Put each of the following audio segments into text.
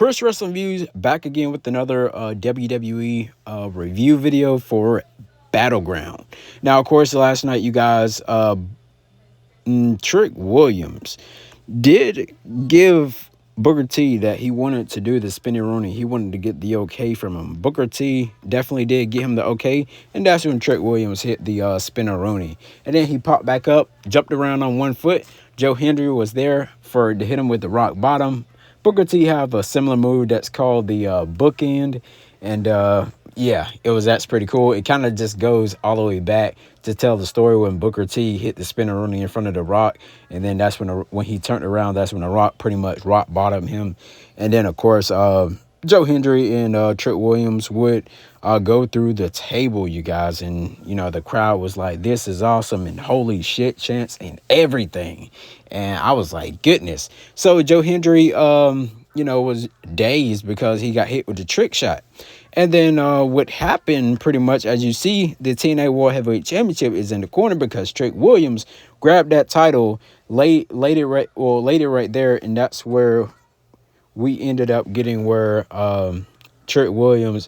Chris Wrestling Views back again with another WWE review video for Battleground. Now, of course, last night you guys, Trick Williams did give Booker T that he wanted to do the spinneroonie. He wanted to get the okay from him. Booker T definitely did get him the okay, and that's when Trick Williams hit the spinneroonie. And then he popped back up, jumped around on one foot. Joe Hendry was there to hit him with the rock bottom. Booker T have a similar move that's called the bookend, and yeah, that's pretty cool. It kind of just goes all the way back to tell the story when Booker T hit the spinneroonie in front of the Rock, and then that's when he turned around, that's when the Rock pretty much rock bottomed him. And then of course Joe Hendry and Trick Williams would go through the table, you guys, and the crowd was like, "This is awesome," and "Holy shit" chants and everything. And I was like, goodness. So Joe Hendry was dazed because he got hit with the trick shot. And then what happened pretty much, as you see, the TNA World Heavyweight Championship is in the corner because Trick Williams grabbed that title, laid it right there, and that's where we ended up getting where Trick Williams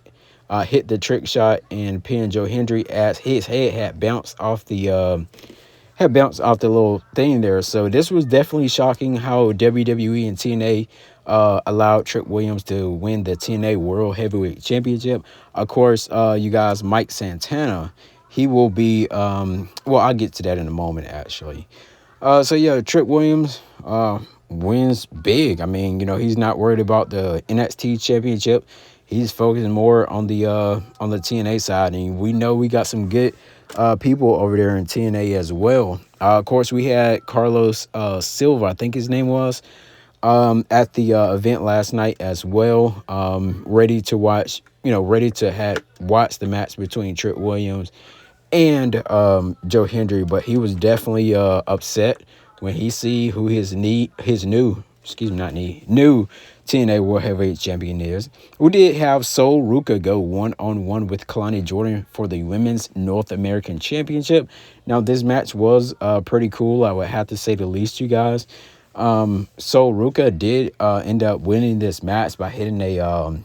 hit the trick shot and pinned Joe Hendry as his head had bounced off the little thing there. So this was definitely shocking how WWE and TNA allowed Trick Williams to win the TNA World Heavyweight Championship. Of course, you guys, Mike Santana, he will be, I'll get to that in a moment, actually. So yeah, Trick Williams wins big. I mean, he's not worried about the NXT Championship. He's focusing more on the TNA side, and we know we got some good people over there in TNA as well. Of course, we had Carlos Silva, I think his name was, at the event last night as well, ready to watch the match between Trick Williams and Joe Hendry. But he was definitely upset when he see who his new TNA World Heavyweight Champion is. We did have Sol Ruca go one-on-one with Kalani Jordan for the Women's North American Championship. Now, this match was pretty cool, I would have to say the least, you guys. Sol Ruca did end up winning this match by hitting a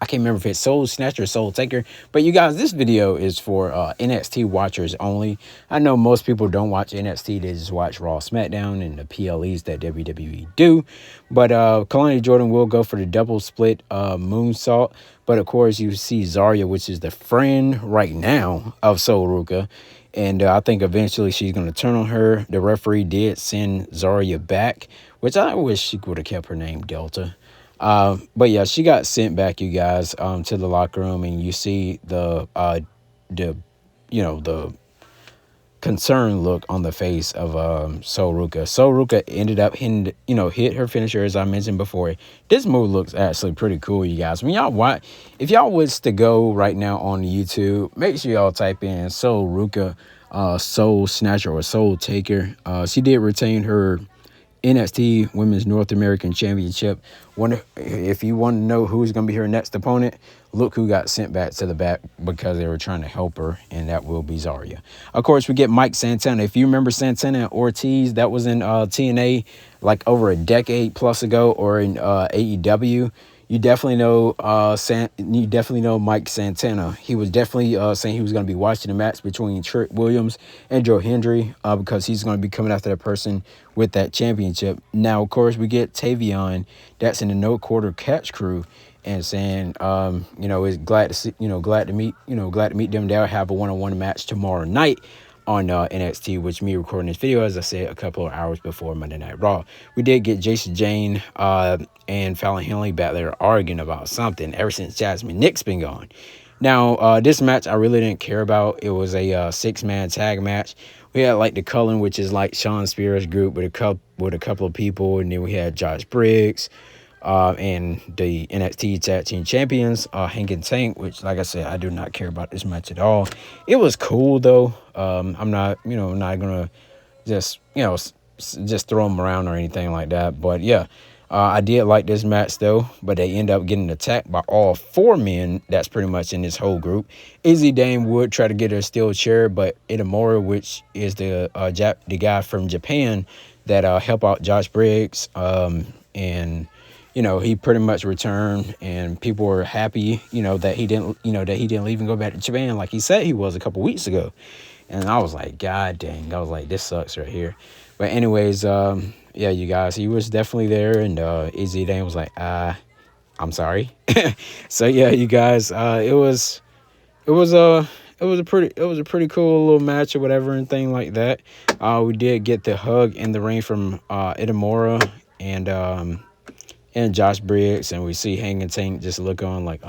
I can't remember if it's Soul Snatcher or Soul Taker. But you guys, this video is for NXT watchers only. I know most people don't watch NXT. They just watch Raw, SmackDown, and the PLEs that WWE do. But Kalani Jordan will go for the double split moonsault. But of course, you see Zarya, which is the friend right now of Sol Ruca. And I think eventually she's going to turn on her. The referee did send Zarya back, which I wish she would have kept her name Delta. But yeah, she got sent back, you guys, to the locker room, and you see the concerned look on the face of Sol Ruca. Sol Ruca ended up hit her finisher, as I mentioned before. This move looks actually pretty cool, you guys. When if y'all was to go right now on YouTube, make sure y'all type in Sol Ruca, Soul Snatcher or Soul Taker. She did retain her NXT Women's North American Championship. If you want to know who's going to be her next opponent, look who got sent back to the back because they were trying to help her, and that will be Zarya. Of course, we get Mike Santana. If you remember Santana and Ortiz, that was in TNA like over a decade plus ago, or in AEW. You definitely know Mike Santana. He was definitely saying he was going to be watching the match between Trick Williams and Joe Hendry because he's going to be coming after that person with that championship. Now, of course, we get Tavion, that's in the No Quarter Catch crew, and saying, is glad to meet them. They'll have a one-on-one match tomorrow night on NXT, which me recording this video, as I said, a couple of hours before Monday Night Raw. We did get Jason Jane and Fallon Henley back there arguing about something ever since Jasmine Nick's been gone. Now, this match I really didn't care about. It was a six-man tag match. We had like the Cullen, which is like Sean Spears' group with a couple of people, and then we had Josh Briggs and the NXT Tag Team Champions, Hank and Tank, which, like I said, I do not care about this match at all. It was cool though. I'm not gonna just throw them around or anything like that. But yeah, I did like this match though. But they end up getting attacked by all four men that's pretty much in this whole group. Izzy Dame would try to get her steel chair, but Itamura, which is the guy from Japan that help out Josh Briggs, and he pretty much returned, and people were happy, that he didn't leave and go back to Japan like he said he was a couple weeks ago. And I was like, God dang, I was like, this sucks right here. But anyways, yeah, you guys, he was definitely there, and Easy Dane was like, I'm sorry. So yeah, you guys, it was it was a pretty cool little match or whatever and thing like that. We did get the hug in the ring from Itamura and Josh Briggs, and we see Hanging Tank just look on like,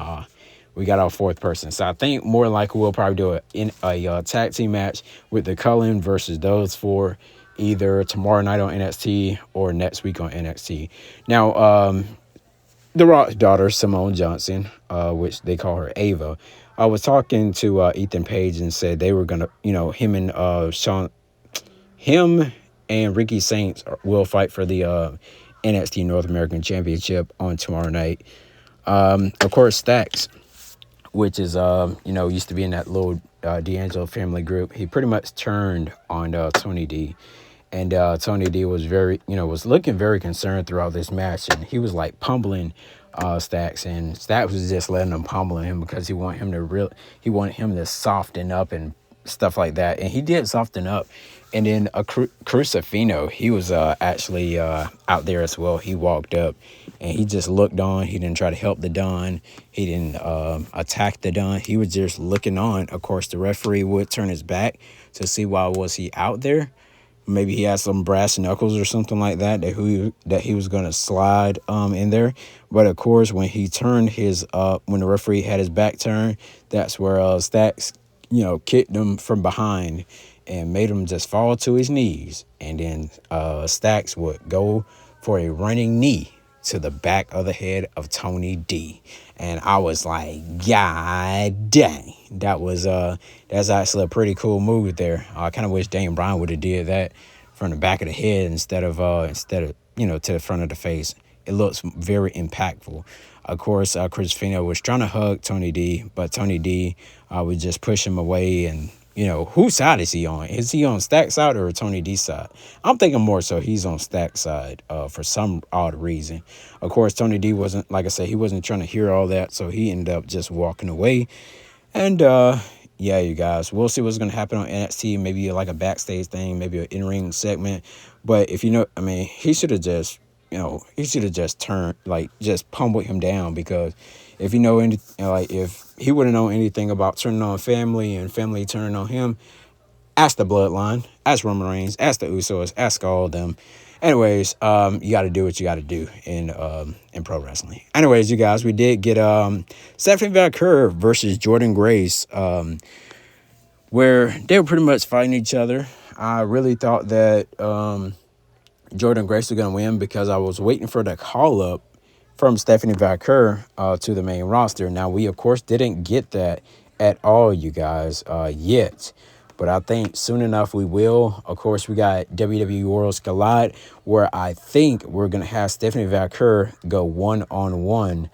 we got our fourth person. So I think more like we'll probably do a tag team match with the Cullen versus those four, either tomorrow night on NXT or next week on NXT. Now, The Rock's daughter, Simone Johnson, which they call her Ava, I was talking to Ethan Page and said they were gonna, him and Ricky Saints will fight for the NXT North American Championship on tomorrow night. Of course, Stacks, which is used to be in that little D'Angelo family group. He pretty much turned on Tony D, and Tony D was was looking very concerned throughout this match, and he was like pummeling Stacks, and Stacks was just letting him pummel him because he wanted him to soften up and stuff like that, and he did soften up. And then Crucifino, he was actually out there as well. He walked up and he just looked on. He didn't try to help the Don. He didn't attack the Don. He was just looking on. Of course, the referee would turn his back to see why was he out there. Maybe he had some brass knuckles or something like that that he was going to slide in there. But of course, when he turned when the referee had his back turned, that's where Stacks, kicked him from behind and made him just fall to his knees. And then Stacks would go for a running knee to the back of the head of Tony D. And I was like, God dang. That's actually a pretty cool move there. I kind of wish Daniel Bryan would have did that from the back of the head instead of to the front of the face. It looks very impactful. Of course, Chris Fino was trying to hug Tony D, but Tony D would just push him away. And whose side is he on? Is he on Stack's side or Tony D's side? I'm thinking more so he's on Stack's side for some odd reason. Of course, Tony D wasn't, like I said, he wasn't trying to hear all that, so he ended up just walking away. And yeah, you guys, we'll see what's going to happen on NXT. Maybe like a backstage thing, maybe an in-ring segment. But if he should have just turned, like, just pummeled him down, because if if he wouldn't know anything about turning on family and family turning on him, ask the Bloodline, ask Roman Reigns, ask the Usos, ask all of them. Anyways, you got to do what you got to do in pro wrestling. Anyways, you guys, we did get Stephanie Valkyrie versus Jordynne Grace, where they were pretty much fighting each other. I really thought that Jordynne Grace was going to win because I was waiting for the call up from Stephanie Valkyrie to the main roster. Now, we, of course, didn't get that at all, you guys, yet. But I think soon enough we will. Of course, we got WWE Worlds Collide, where I think we're going to have Stephanie Valkyrie go one-on-one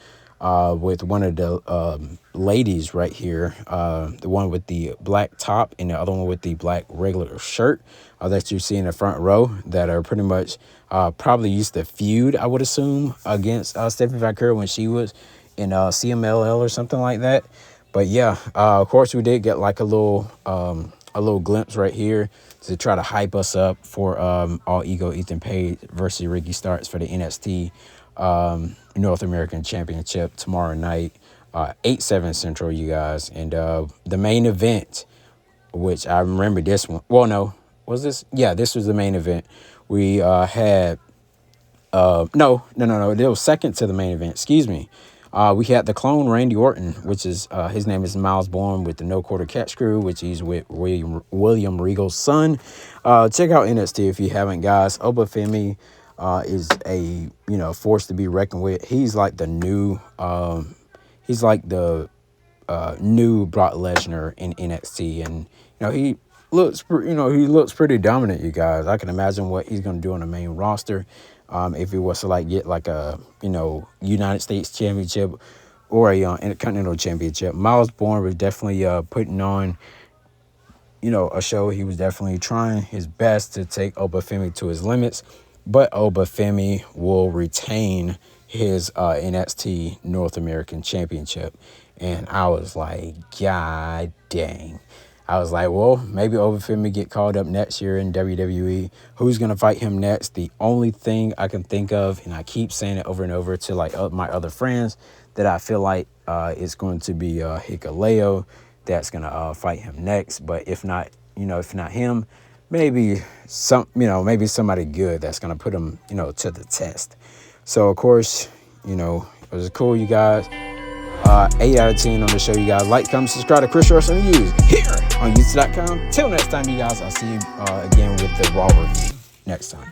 with one of the ladies right here. The one with the black top and the other one with the black regular shirt that you see in the front row, that are pretty much probably used to feud, I would assume, against Stephanie Valkyrie when she was in CMLL or something like that. But yeah, of course, we did get like a little glimpse right here to try to hype us up for All Ego Ethan Page versus Ricky Starks for the NXT North American Championship tomorrow night, 8/7 Central, you guys. And the main event, which I remember this one. Well, no, was this? Yeah, this was the main event. We had no. It was second to the main event. Excuse me. We had the clone Randy Orton, which is his name is Miles Bourne with the No Quarter Catch Crew, which he's with William Regal's son. Check out NXT if you haven't, guys. Obafemi is a force to be reckoned with. He's like the new new Brock Lesnar in NXT, and he looks pretty dominant, you guys. I can imagine what he's gonna do on the main roster. If he was to like get like a United States Championship or a Intercontinental Championship. Miles Bourne was definitely putting on a show. He was definitely trying his best to take Obafemi to his limits, but Obafemi will retain his NXT North American Championship. And I was like, God dang. I was like, well, maybe Obafemi get called up next year in WWE. Who's going to fight him next? The only thing I can think of, and I keep saying it over and over to like my other friends, that I feel like it's going to be Hikuleo that's going to fight him next. But if not, if not him, maybe maybe somebody good that's going to put him, to the test. So, of course, it was cool, you guys. 8 out of 10 on the show, you guys. Like, comment, subscribe to Chris Wrestling News here on YouTube.com. Till next time, you guys, I'll see you again with the Raw review next time.